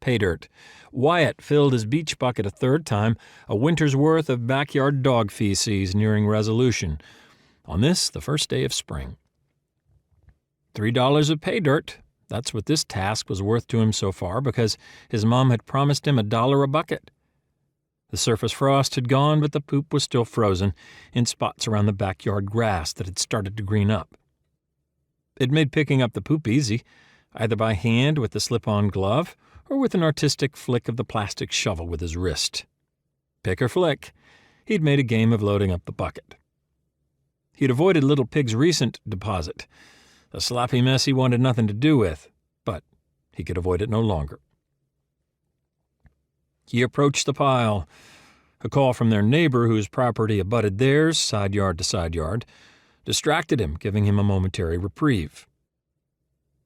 pay dirt. Wyatt filled his beach bucket a third time, a winter's worth of backyard dog feces nearing resolution. On this, the first day of spring. $3 of pay dirt. That's what this task was worth to him so far, because his mom had promised him $1 a bucket. The surface frost had gone, but the poop was still frozen in spots around the backyard grass that had started to green up. It made picking up the poop easy, either by hand with the slip-on glove or with an artistic flick of the plastic shovel with his wrist. Pick or flick, he'd made a game of loading up the bucket. He'd avoided Little Pig's recent deposit, a sloppy mess he wanted nothing to do with, but he could avoid it no longer. He approached the pile. A call from their neighbor, whose property abutted theirs, side yard to side yard, distracted him, giving him a momentary reprieve.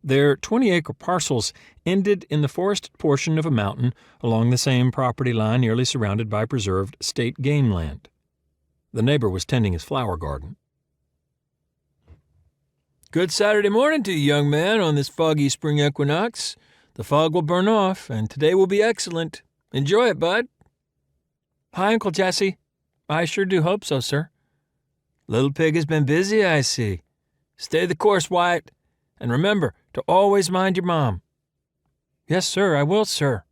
Their 20-acre parcels ended in the forested portion of a mountain along the same property line nearly surrounded by preserved state game land. The neighbor was tending his flower garden. "Good Saturday morning to you, young man, on this foggy spring equinox. The fog will burn off, and today will be excellent. Enjoy it, bud." "Hi, Uncle Jesse. I sure do hope so, sir." "Little Pig has been busy, I see. Stay the course, Wyatt, and remember to always mind your mom." "Yes, sir, I will, sir."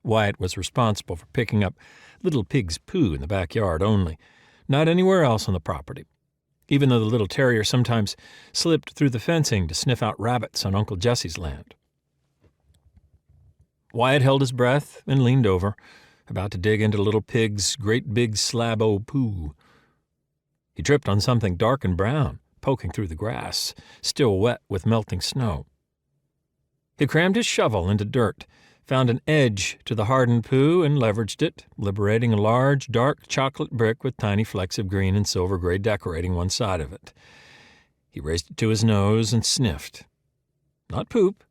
Wyatt was responsible for picking up Little Pig's poo in the backyard only, not anywhere else on the property, even though the little terrier sometimes slipped through the fencing to sniff out rabbits on Uncle Jesse's land. Wyatt held his breath and leaned over, about to dig into Little Pig's great big slab o' poo. He tripped on something dark and brown, poking through the grass, still wet with melting snow. He crammed his shovel into dirt, found an edge to the hardened poo, and leveraged it, liberating a large, dark chocolate brick with tiny flecks of green and silver gray decorating one side of it. He raised it to his nose and sniffed. Not poop,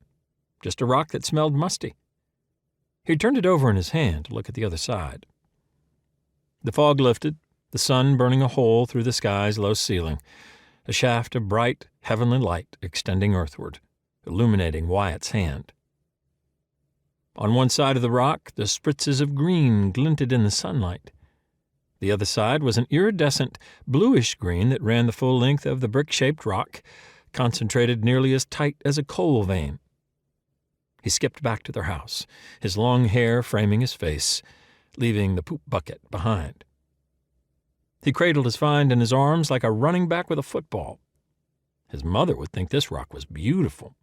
just a rock that smelled musty. He turned it over in his hand to look at the other side. The fog lifted, the sun burning a hole through the sky's low ceiling, a shaft of bright, heavenly light extending earthward, illuminating Wyatt's hand. On one side of the rock, the spritzes of green glinted in the sunlight. The other side was an iridescent, bluish green that ran the full length of the brick-shaped rock, concentrated nearly as tight as a coal vein. He skipped back to their house, his long hair framing his face, leaving the poop bucket behind. He cradled his find in his arms like a running back with a football. His mother would think this rock was beautiful.